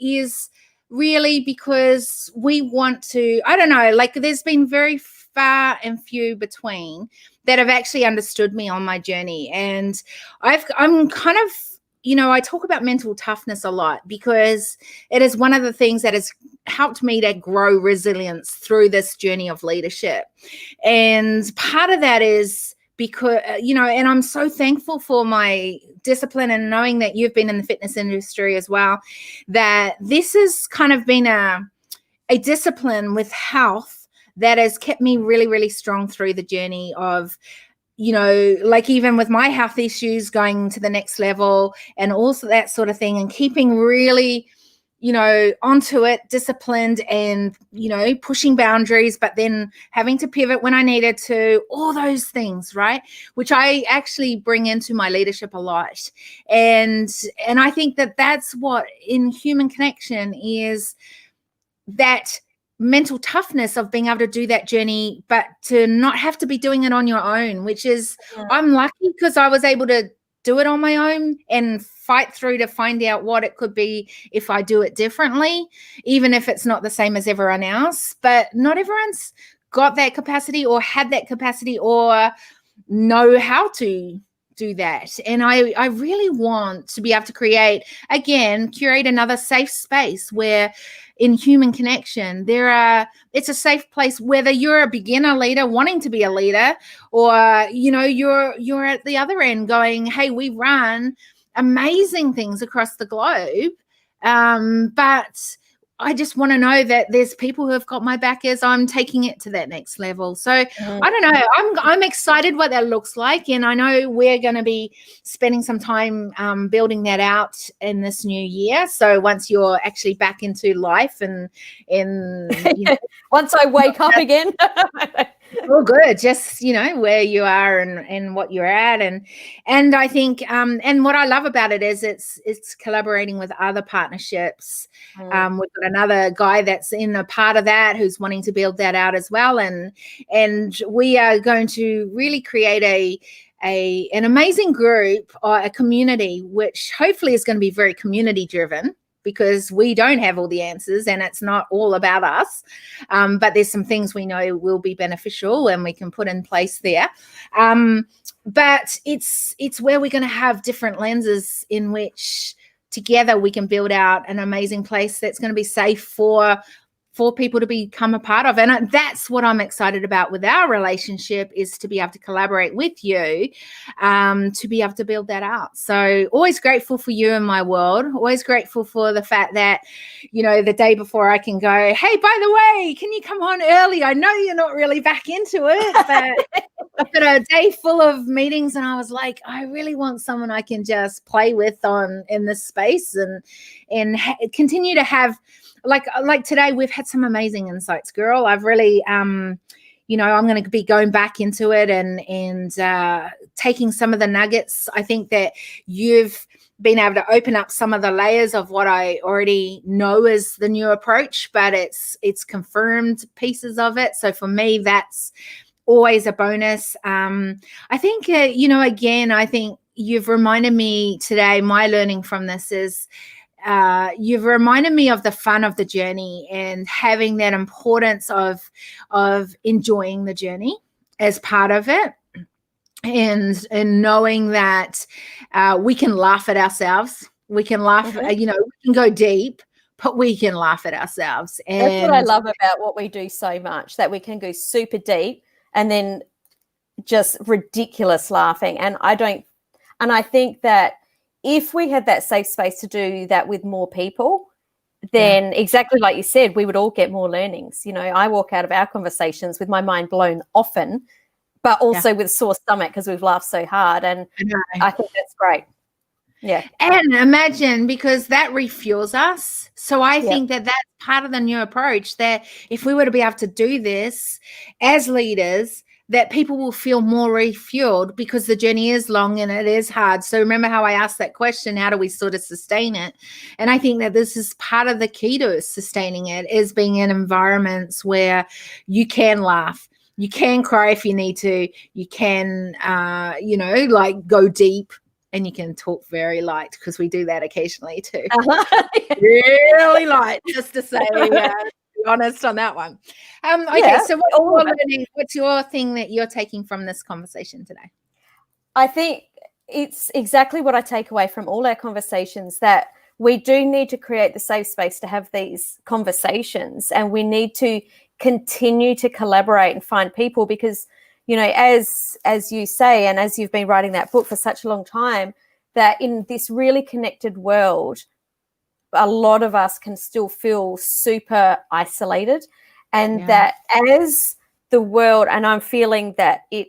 is really because we want to. I don't know. Like, there's been very far and few between that have actually understood me on my journey, and I'm kind of. I talk about mental toughness a lot, because it is one of the things that has helped me to grow resilience through this journey of leadership. And part of that is because, and I'm so thankful for my discipline, and knowing that you've been in the fitness industry as well, that this has kind of been a discipline with health that has kept me really, really strong through the journey of, like even with my health issues going to the next level, and also that sort of thing, and keeping really, onto it, disciplined, and, pushing boundaries, but then having to pivot when I needed to, all those things, right? Which I actually bring into my leadership a lot. And I think that that's what in human connection is, that mental toughness of being able to do that journey, but to not have to be doing it on your own, which is, I'm lucky because I was able to do it on my own and fight through to find out what it could be if I do it differently, even if it's not the same as everyone else. But not everyone's got that capacity or had that capacity or know how to do that. And I really want to be able to curate another safe space where in human connection it's a safe place, whether you're a beginner leader wanting to be a leader, or you're at the other end going, hey, we run amazing things across the globe, but I just want to know that there's people who have got my back as I'm taking it to that next level. So I don't know. I'm excited what that looks like. And I know we're going to be spending some time building that out in this new year. So once you're actually back into life and once I wake up again. All good, just where you are and what you're at, and I think and what I love about it is it's collaborating with other partnerships. We've got another guy that's in a part of that who's wanting to build that out as well, and we are going to really create an amazing group or a community, which hopefully is going to be very community driven, because we don't have all the answers and it's not all about us. But there's some things we know will be beneficial and we can put in place there. But it's where we're going to have different lenses in which together we can build out an amazing place that's going to be safe for people to become a part of. And that's what I'm excited about with our relationship, is to be able to collaborate with you, to be able to build that out. So always grateful for you in my world, always grateful for the fact that, the day before I can go, hey, by the way, can you come on early? I know you're not really back into it, but I've got a day full of meetings and I was like, I really want someone I can just play with in this space and continue to have, like today, we've had some amazing insights, girl. I've really, I'm going to be going back into it and taking some of the nuggets. I think that you've been able to open up some of the layers of what I already know is the new approach, but it's confirmed pieces of it. So for me, that's always a bonus. I think, again, I think you've reminded me today, my learning from this is, you've reminded me of the fun of the journey and having that importance of enjoying the journey as part of it, and knowing that we can laugh at ourselves. We can laugh, we can go deep, but we can laugh at ourselves. And that's what I love about what we do so much, that we can go super deep and then just ridiculous laughing. And I think that if we had that safe space to do that with more people, then exactly like you said, we would all get more learnings. I walk out of our conversations with my mind blown often, but also with sore stomach because we've laughed so hard. And I think that's great. Yeah. And imagine, because that refuels us. So I think that that's part of the new approach, that if we were to be able to do this as leaders, that people will feel more refueled, because the journey is long and it is hard. So remember how I asked that question, how do we sort of sustain it? And I think that this is part of the key to sustaining it, is being in environments where you can laugh, you can cry if you need to, you can, go deep, and you can talk very light, because we do that occasionally too. Really light, just to say, honest on that one. So what's your thing that you're taking from this conversation today? I think it's exactly what I take away from all our conversations, that we do need to create the safe space to have these conversations, and we need to continue to collaborate and find people, because as you say, and as you've been writing that book for such a long time, that in this really connected world, a lot of us can still feel super isolated, and that as the world, and I'm feeling that it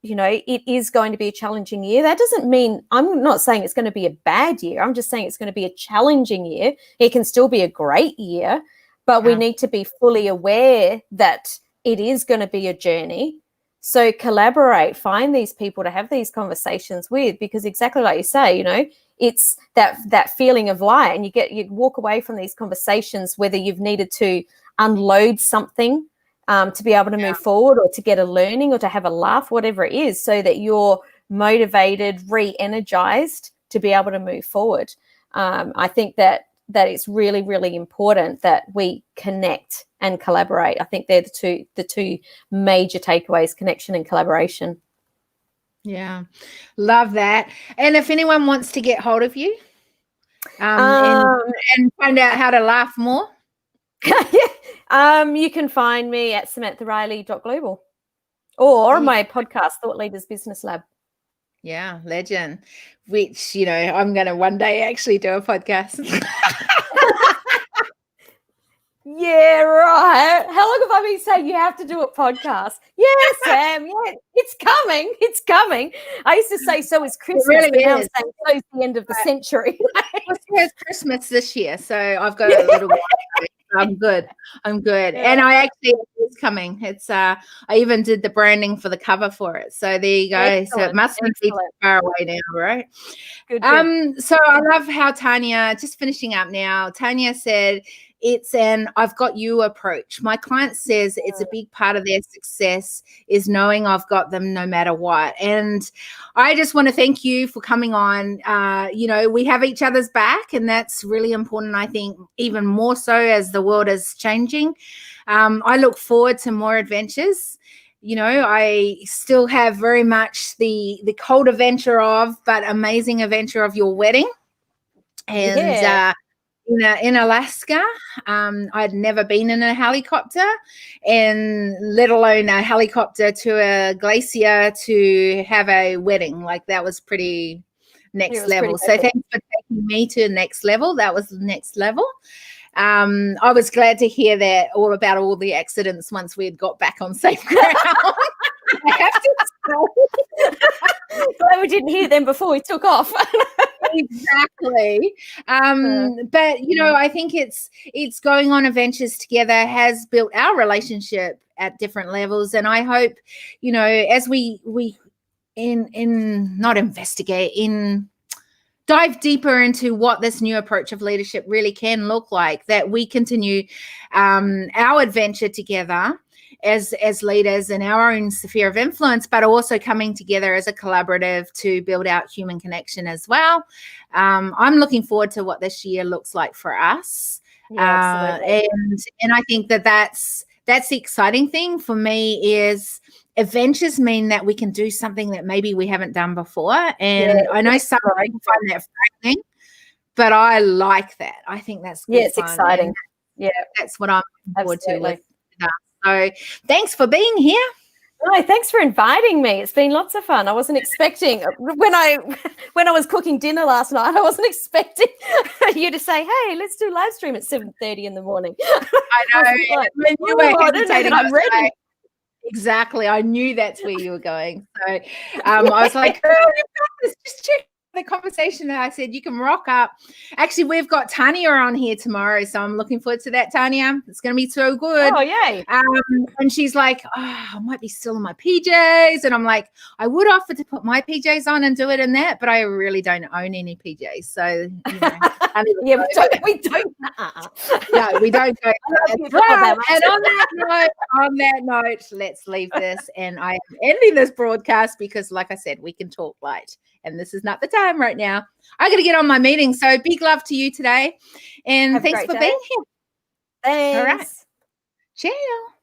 is going to be a challenging year. That doesn't mean, I'm not saying it's going to be a bad year. I'm just saying it's going to be a challenging year. It can still be a great year, but we need to be fully aware that it is going to be a journey. So collaborate, find these people to have these conversations with, because exactly like you say, it's that feeling of light, and you walk away from these conversations, whether you've needed to unload something to be able to move forward, or to get a learning, or to have a laugh, whatever it is, so that you're motivated, re-energized to be able to move forward. I think that it's really, really important that we connect and collaborate. I think they're the two major takeaways: connection and collaboration. Yeah, love that. And if anyone wants to get hold of you and find out how to laugh more, you can find me at SamanthaRiley.global or my podcast, Thought Leaders Business Lab. Yeah, legend. Which, I'm going to one day actually do a podcast. Yeah, right. How long have I been saying you have to do a podcast? Yeah, Sam. Yeah, it's coming. It's coming. I used to say so is Christmas, really but now I'm is. saying so is the end of the century. It's Christmas this year, so I've got a little while. I'm good. Yeah. And I actually, it's coming. It's I even did the branding for the cover for it. So there you go. Excellent. So it mustn't be too far away now, right? Good. So I love how Tanya, just finishing up now, Tanya said, it's an I've got you approach. My client says it's a big part of their success is knowing I've got them no matter what. And I just want to thank you for coming on. We have each other's back, and that's really important, I think, even more so as the world is changing. I look forward to more adventures. I still have very much the cold adventure but amazing adventure of your wedding. And in Alaska, I'd never been in a helicopter, and let alone a helicopter to a glacier to have a wedding. Like, that was pretty next level. So thanks for taking me to the next level. That was the next level. I was glad to hear that all about all the accidents once we had got back on safe ground. I have to say. Glad we didn't hear them before we took off. Exactly. But I think it's going on adventures together has built our relationship at different levels, and I hope as we not investigate, dive deeper into what this new approach of leadership really can look like, that we continue our adventure together as leaders in our own sphere of influence, but also coming together as a collaborative to build out human connection as well. I'm looking forward to what this year looks like for us. Yeah, and I think that's the exciting thing for me is adventures mean that we can do something that maybe we haven't done before. And I know some people find that frightening, but I like that. I think that's good. It's exciting. And that's what I'm looking forward to with us. So thanks for being here. No, thanks for inviting me. It's been lots of fun. I wasn't expecting when I was cooking dinner last night. I wasn't expecting you to say, "Hey, let's do live stream at 7:30 in the morning." I know. I'm ready. Exactly. I knew that's where you were going. So I was like, "Oh, you've got this. Just check the conversation." That I said you can rock up. Actually, we've got Tanya on here tomorrow, so I'm looking forward to that. Tanya, it's going to be so good. Oh, yay! And she's like, I might be still in my PJs, and I'm like, I would offer to put my PJs on and do it in that, but I really don't own any PJs, so we don't. No, we don't go. Right. And on that note, let's leave this. And I am ending this broadcast because, like I said, we can talk light. And this is not the time right now. I got to get on my meeting. So big love to you today. And thanks for being here. Thanks. All right. Ciao.